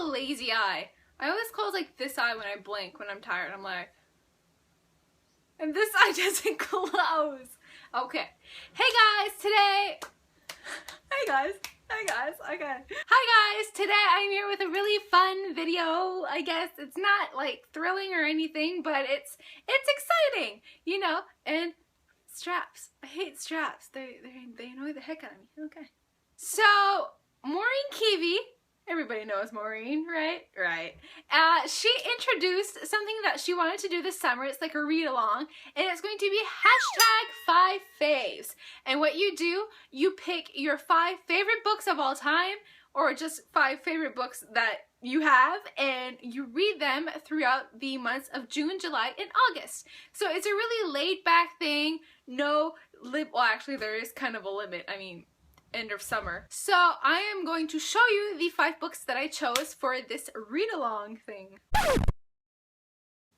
a lazy eye. I always close like this eye when I blink when I'm tired. I'm like, and this eye doesn't close. Okay. Hey guys, today. Hey guys. Hi guys. Okay. Hi guys. Today I'm here with a really fun video. I guess it's not like thrilling or anything, but it's exciting, you know. And straps. I hate straps. They annoy the heck out of me. Okay. So Maureen Keevy. Everybody knows Maureen, right? Right. She introduced something that she wanted to do this summer. It's like a read-along, and it's going to be #5faves. And what you do, you pick your 5 favorite books of all time, or just 5 favorite books that you have, and you read them throughout the months of June, July, and August. So it's a really laid-back thing. Well, actually, there is kind of a limit. I mean, end of summer. So I am going to show you the 5 books that I chose for this read-along thing.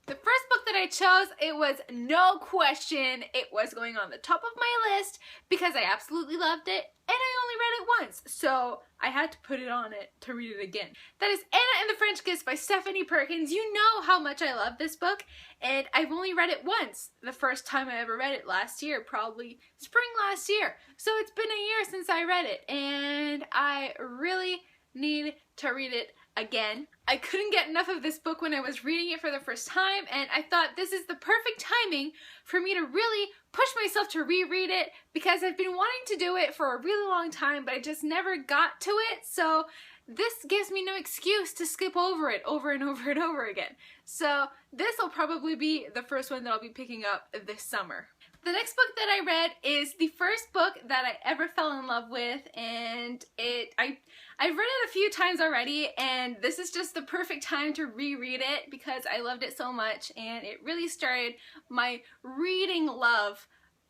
The first book that I chose, it was no question, it was going on the top of my list because I absolutely loved it and I only read it once, so I had to put it on it to read it again. That is Anna and the French Kiss by Stephanie Perkins. You know how much I love this book, and I've only read it once. The first time I ever read it last year, probably spring last year. So it's been a year since I read it, and I really need to read it again. I couldn't get enough of this book when I was reading it for the first time, and I thought this is the perfect timing for me to really push myself to reread it because I've been wanting to do it for a really long time, but I just never got to it. So this gives me no excuse to skip over it over and over and over again. So this will probably be the first one that I'll be picking up this summer. The next book that I read is the first book that I ever fell in love with, and I've read it a few times already, and this is just the perfect time to reread it because I loved it so much, and it really started my reading love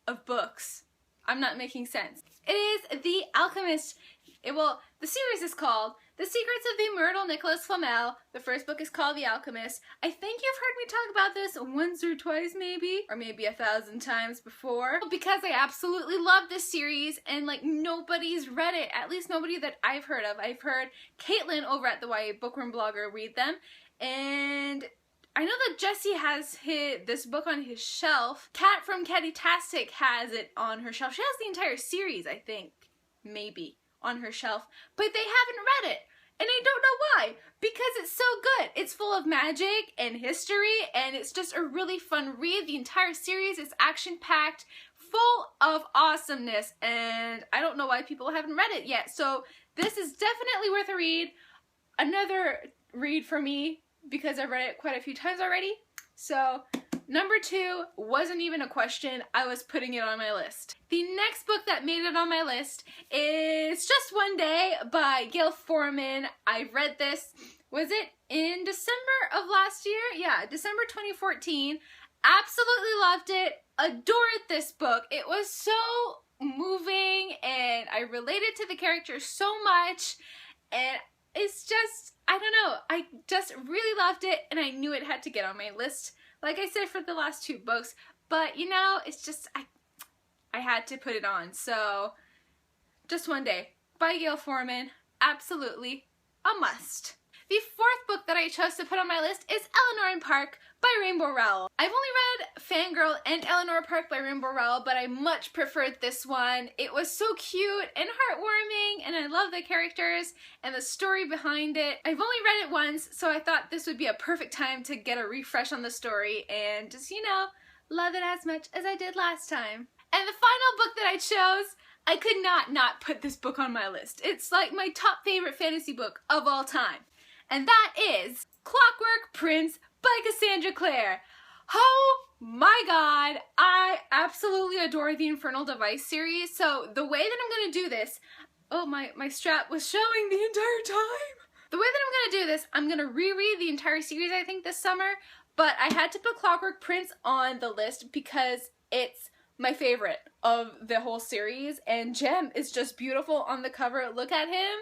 of books. I'm not making sense. It is The Alchemist. The series is called The Secrets of the Immortal Nicholas Flamel. The first book is called The Alchemist. I think you've heard me talk about this once or twice maybe, or maybe 1,000 times before, because I absolutely love this series and like nobody's read it, at least nobody that I've heard of. I've heard Caitlin over at the YA Bookworm blogger read them, and I know that Jesse has this book on his shelf. Kat from Catty-tastic has it on her shelf. She has the entire series, I think, maybe, on her shelf, but they haven't read it. And I don't know why, because it's so good. It's full of magic and history, and it's just a really fun read. The entire series is action-packed, full of awesomeness, and I don't know why people haven't read it yet. So this is definitely worth a read. Another read for me, because I've read it quite a few times already. So number 2 wasn't even a question. I was putting it on my list. The next book that made it on my list is Just One Day by Gail Forman. I read this, was it in December of last year? Yeah, December 2014. Absolutely loved it. Adored this book. It was so moving and I related to the characters so much, and it's just, I don't know, I just really loved it and I knew it had to get on my list. Like I said for the last 2 books, but you know, it's just, I had to put it on. So, Just One Day by Gail Forman, absolutely a must. The 4th book that I chose to put on my list is Eleanor and Park by Rainbow Rowell. I've only read Fangirl and Eleanor Park by Rainbow Rowell, but I much preferred this one. It was so cute and heartwarming, and I love the characters and the story behind it. I've only read it once, so I thought this would be a perfect time to get a refresh on the story and just, you know, love it as much as I did last time. And the final book that I chose, I could not put this book on my list. It's like my top favorite fantasy book of all time. And that is Clockwork Prince by Cassandra Clare. Oh my god, I absolutely adore the Infernal Device series. So the way that I'm going to do this, oh my strap was showing the entire time. The way that I'm going to do this, I'm going to reread the entire series I think this summer, but I had to put Clockwork Prince on the list because it's my favorite of the whole series, and Jem is just beautiful on the cover. Look at him.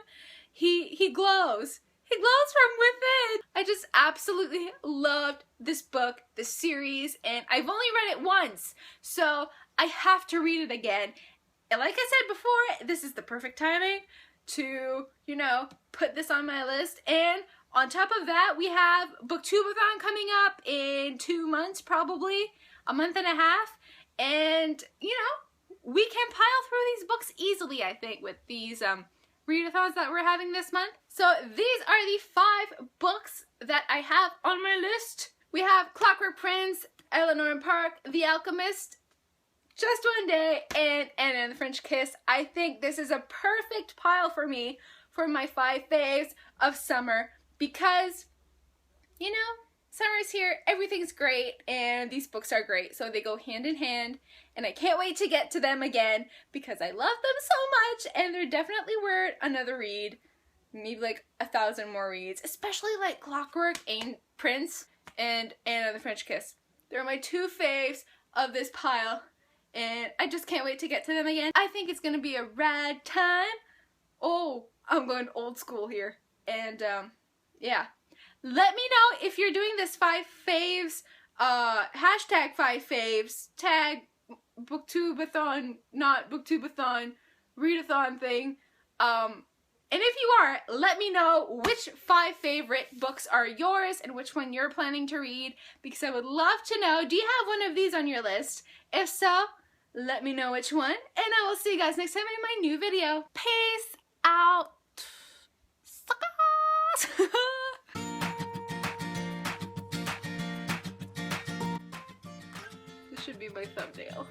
He glows. He glows from within. I just absolutely loved this book, this series, and I've only read it once, so I have to read it again. And like I said before, this is the perfect timing to, you know, put this on my list. And On top of that, we have Booktubeathon coming up in 2 months, probably a month and a half. And, you know, we can pile through these books easily, I think, with these readathons that we're having this month. So these are the 5 books that I have on my list. We have Clockwork Prince, Eleanor and Park, The Alchemist, Just One Day, and Anna and the French Kiss. I think this is a perfect pile for me for my 5 faves of summer because, you know, summer's here, everything's great, and these books are great, so they go hand in hand, and I can't wait to get to them again because I love them so much, and they're definitely worth another read, maybe like 1,000 more reads, especially like Clockwork Prince and Anna and the French Kiss. They're my 2 faves of this pile, and I just can't wait to get to them again. I think it's gonna be a rad time. Oh, I'm going old school here, and yeah. Let me know if you're doing this 5 faves, hashtag 5 faves, tag Booktubeathon, not Booktubeathon, readathon thing. And if you are, let me know which 5 favorite books are yours and which one you're planning to read, because I would love to know. Do you have one of these on your list? If so, let me know which one, and I will see you guys next time in my new video. Peace out. Suckers! This should be my thumbnail.